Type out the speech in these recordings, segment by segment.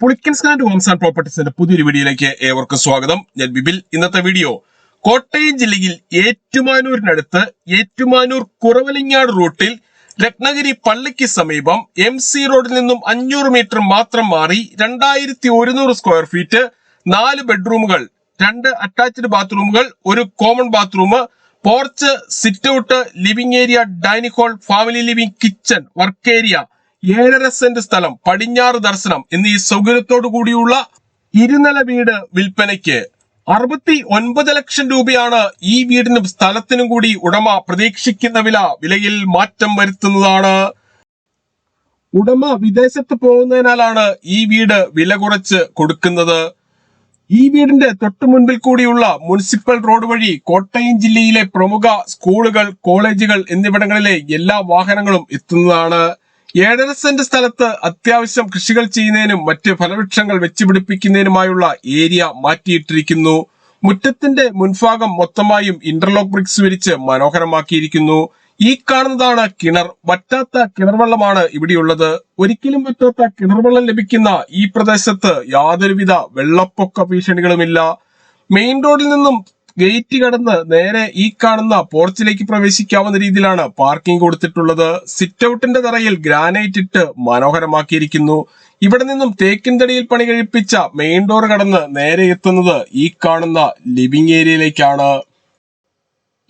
Pulickans land Holmes and പ്രോപ്പർട്ടീസിന്റെ പുതിയൊരു വീഡിയോയിലേക്ക് ഏവർക്കും സ്വാഗതം. ഞാൻ ബിബിൽ. ഇന്നത്തെ വീഡിയോ കോട്ടയം ജില്ലയിൽ ഏറ്റുമാനൂരിനടുത്ത് ഏറ്റുമാനൂർ കുറവലിങ്ങാട് റൂട്ടിൽ രത്നഗിരി പള്ളിക്ക് സമീപം MC റോഡിൽ നിന്നും 500 മീറ്റർ മാത്രം മാറി 2100 സ്ക്വയർ ഫീറ്റ് 4 ബെഡ്റൂമുകൾ, 2 അറ്റാച്ച്ഡ് ബാത്റൂമുകൾ, 1 common bathroom, porch, sit out, living area, dining hall, family living, kitchen, work area, 7.5 cent സ്ഥലം, പടിഞ്ഞാറ് ദർശനം എന്നീ സൗകര്യത്തോടു കൂടിയുള്ള ഇരുനില വീട് വിൽപ്പനയ്ക്ക്. 69 ലക്ഷം രൂപയാണ് ഈ വീടിനും സ്ഥലത്തിനും കൂടി ഉടമ പ്രതീക്ഷിക്കുന്ന വിലയിൽ മാറ്റം വരുത്തുന്നതാണ്. ഉടമ വിദേശത്ത് പോകുന്നതിനാലാണ് ഈ വീട് വില കുറച്ച് കൊടുക്കുന്നത്. ഈ വീടിന്റെ തൊട്ടു മുൻപിൽ കൂടിയുള്ള മുനിസിപ്പൽ റോഡ് വഴി കോട്ടയം ജില്ലയിലെ പ്രമുഖ സ്കൂളുകൾ, കോളേജുകൾ എന്നിവിടങ്ങളിലെ എല്ലാ വാഹനങ്ങളും എത്തുന്നതാണ്. 7.5 സെന്റ് സ്ഥലത്ത് അത്യാവശ്യം കൃഷികൾ ചെയ്യുന്നതിനും മറ്റ് ഫലവൃക്ഷങ്ങൾ വെച്ചുപിടിപ്പിക്കുന്നതിനുമായുള്ള ഏരിയ മാറ്റിയിട്ടിരിക്കുന്നു. മുറ്റത്തിന്റെ മുൻഭാഗം മൊത്തമായും ഇന്റർലോക്ക് ബ്രിക്സ് വിരിച്ച് മനോഹരമാക്കിയിരിക്കുന്നു. ഈ കാണുന്നതാണ് കിണർ. വറ്റാത്ത കിണർവെള്ളമാണ് ഇവിടെയുള്ളത്. ഒരിക്കലും വറ്റാത്ത കിണർവെള്ളം ലഭിക്കുന്ന ഈ പ്രദേശത്ത് യാതൊരുവിധ വെള്ളപ്പൊക്ക ഭീഷണികളുമില്ല. മെയിൻ റോഡിൽ നിന്നും ഗേറ്റ് കടന്ന് നേരെ ഈ കാണുന്ന പോർച്ചിലേക്ക് പ്രവേശിക്കാവുന്ന രീതിയിലാണ് പാർക്കിംഗ് കൊടുത്തിട്ടുള്ളത്. സിറ്റ് ഔട്ടിന്റെ തറയിൽ ഗ്രാനൈറ്റ് ഇട്ട് മനോഹരമാക്കിയിരിക്കുന്നു. ഇവിടെ നിന്നും തേക്കിൻ തടിയിൽ പണി കഴിപ്പിച്ച മെയിൻ ഡോർ കടന്ന് നേരെ എത്തുന്നത് ഈ കാണുന്ന ലിവിംഗ് ഏരിയയിലേക്കാണ്.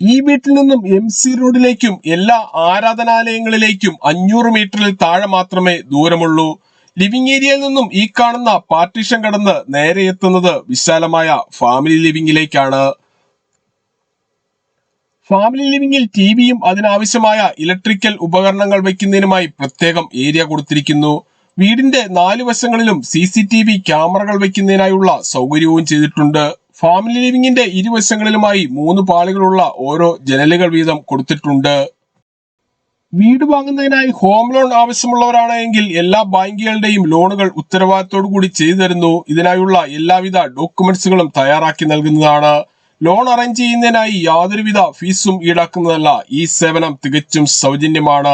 ഈ വീട്ടിൽ നിന്നും MC റോഡിലേക്കും എല്ലാ ആരാധനാലയങ്ങളിലേക്കും 500 മീറ്ററിൽ താഴെ മാത്രമേ ദൂരമുള്ളൂ. ലിവിംഗ് ഏരിയയിൽ നിന്നും ഈ കാണുന്ന പാർട്ടീഷൻ കടന്ന് നേരെ എത്തുന്നത് വിശാലമായ ഫാമിലി ലിവിംഗിലേക്കാണ്. ഫാമിലി ലിവിംഗിൽ ടിവിയും അതിനാവശ്യമായ ഇലക്ട്രിക്കൽ ഉപകരണങ്ങൾ വയ്ക്കുന്നതിനുമായി പ്രത്യേകം ഏരിയ കൊടുത്തിരിക്കുന്നു. വീടിന്റെ 4 വശങ്ങളിലും CCTV ക്യാമറകൾ വയ്ക്കുന്നതിനായുള്ള സൗകര്യവും ചെയ്തിട്ടുണ്ട്. ഫാമിലി ലിവിംഗിന്റെ ഇരുവശങ്ങളിലുമായി 3 പാളികളുള്ള ഓരോ ജനലുകൾ വീതം കൊടുത്തിട്ടുണ്ട്. വീട് വാങ്ങുന്നതിനായി ഹോം ലോൺ ആവശ്യമുള്ളവരാണെങ്കിൽ എല്ലാ ബാങ്കുകളുടെയും ലോണുകൾ ഉത്തരവാദിത്തോടു കൂടി ചെയ്തു തരുന്നു. ഇതിനായുള്ള എല്ലാവിധ ഡോക്യുമെന്റ്സുകളും തയ്യാറാക്കി നൽകുന്നതാണ്. ലോൺ അറേഞ്ച് ചെയ്യുന്നതിനായി യാതൊരുവിധ ഫീസും ഈടാക്കുന്നതല്ല. ഈ സേവനം തികച്ചും സൗജന്യമാണ്.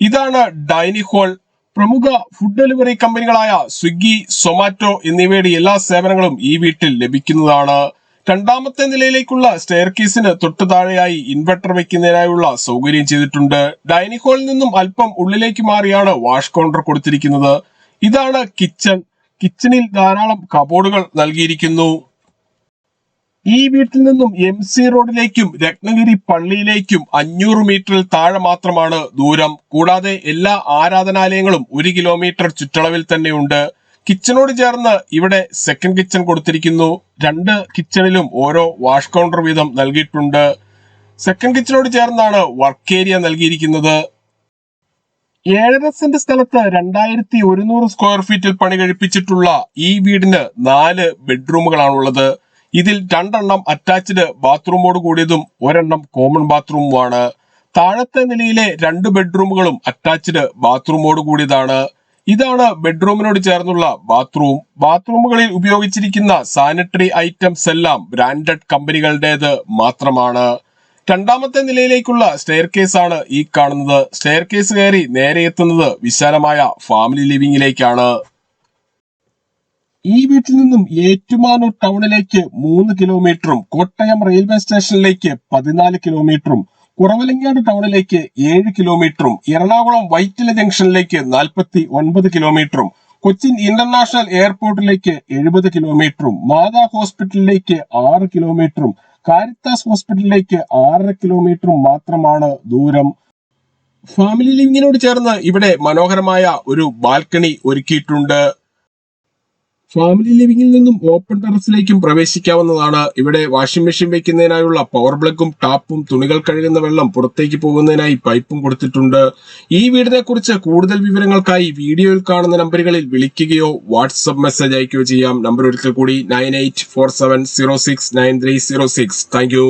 ഇതാണ് ഡൈനിങ് ഹാൾ. പ്രമുഖ ഫുഡ് ഡെലിവറി കമ്പനികളായ സ്വിഗ്ഗി, സൊമാറ്റോ എന്നിവയുടെ എല്ലാ സേവനങ്ങളും ഈ വീട്ടിൽ ലഭിക്കുന്നതാണ്. 2ാമത്തെ നിലയിലേക്കുള്ള സ്റ്റെയർ കേസിന് തൊട്ടു താഴെയായി ഇൻവെർട്ടർ വെക്കുന്നതിനായുള്ള സൗകര്യം ചെയ്തിട്ടുണ്ട്. ഡൈനിങ് ഹാളിൽ നിന്നും അല്പം ഉള്ളിലേക്ക് മാറിയാണ് വാഷ് കൗണ്ടർ കൊടുത്തിരിക്കുന്നത്. ഇതാണ് കിച്ചൺ. കിച്ചണിൽ ധാരാളം കബോർഡുകൾ നൽകിയിരിക്കുന്നു. ഈ വീട്ടിൽ നിന്നും MC റോഡിലേക്കും രത്നഗിരി പള്ളിയിലേക്കും 500 മീറ്ററിൽ താഴെ മാത്രമാണ് ദൂരം. കൂടാതെ എല്ലാ ആരാധനാലയങ്ങളും 1 കിലോമീറ്റർ ചുറ്റളവിൽ തന്നെയുണ്ട്. കിച്ചണോട് ചേർന്ന് ഇവിടെ സെക്കൻഡ് കിച്ചൺ കൊടുത്തിരിക്കുന്നു. 2 കിച്ചണിലും ഓരോ വാഷ് കൗണ്ടർ വീതം നൽകിയിട്ടുണ്ട്. സെക്കൻഡ് കിച്ചണോട് ചേർന്നാണ് വർക്ക് ഏരിയ നൽകിയിരിക്കുന്നത്. 7.5 സെന്റ് സ്ഥലത്ത് 2100 സ്ക്വയർ ഫീറ്റിൽ പണി കഴിപ്പിച്ചിട്ടുള്ള ഈ വീടിന് 4 ബെഡ്റൂമുകളാണുള്ളത്. ഇതിൽ 2 എണ്ണം അറ്റാച്ച്ഡ് ബാത്റൂമോട് കൂടിയതും 1 എണ്ണം കോമൺ ബാത്റൂമുമാണ്. താഴത്തെ നിലയിലെ 2 ബെഡ്റൂമുകളും അറ്റാച്ച്ഡ് ബാത്റൂമോട് കൂടിയതാണ്. ഇതാണ് ബെഡ്റൂമിനോട് ചേർന്നുള്ള ബാത്റൂം. ബാത്റൂമുകളിൽ ഉപയോഗിച്ചിരിക്കുന്ന സാനിറ്ററി ഐറ്റംസ് എല്ലാം ബ്രാൻഡഡ് കമ്പനികളുടേത് മാത്രമാണ്. 2ാമത്തെ നിലയിലേക്കുള്ള സ്റ്റെയർ കേസ് ആണ് ഈ കാണുന്നത്. സ്റ്റെയർ കേസ് കയറി നേരെ എത്തുന്നത് വിശാലമായ ഫാമിലി ലിവിംഗിലേക്കാണ്. ഈ വീട്ടിൽ നിന്നും ഏറ്റുമാനൂർ ടൗണിലേക്ക് 3 കിലോമീറ്ററും കോട്ടയം റെയിൽവേ സ്റ്റേഷനിലേക്ക് 14 കിലോമീറ്ററും കുറവലിങ്ങാട് ടൗണിലേക്ക് 7 കിലോമീറ്ററും എറണാകുളം വൈറ്റില ജംഗ്ഷനിലേക്ക് 49 കിലോമീറ്ററും കൊച്ചിൻ ഇന്റർനാഷണൽ എയർപോർട്ടിലേക്ക് 70 കിലോമീറ്ററും മാതാ ഹോസ്പിറ്റലിലേക്ക് 6 കിലോമീറ്ററും കാരിത്താസ് ഹോസ്പിറ്റലിലേക്ക് 6.5 കിലോമീറ്ററും മാത്രമാണ് ദൂരം. ഫാമിലി ലിവിംഗിനോട് ചേർന്ന് ഇവിടെ മനോഹരമായ ഒരു ബാൽക്കണി ഒരുക്കിയിട്ടുണ്ട്. ഫാമിലി ലിവിംഗിൽ നിന്നും ഓപ്പൺ ടെറസിലേക്കും പ്രവേശിക്കാവുന്നതാണ്. ഇവിടെ വാഷിംഗ് മെഷീൻ വെക്കുന്നതിനായുള്ള പവർ പ്ലഗും ടാപ്പും, തുണികൾ കഴുകുന്ന വെള്ളം പുറത്തേക്ക് പോകുന്നതിനായി പൈപ്പും കൊടുത്തിട്ടുണ്ട്. ഈ വീടിനെ കുറിച്ച് കൂടുതൽ വിവരങ്ങൾക്കായി വീഡിയോയിൽ കാണുന്ന നമ്പറുകളിൽ വിളിക്കുകയോ വാട്സ്ആപ്പ് മെസ്സേജ് അയക്കുകയോ ചെയ്യാം. നമ്പർ ഒരിക്കൽ കൂടി 9847069306. Thank you.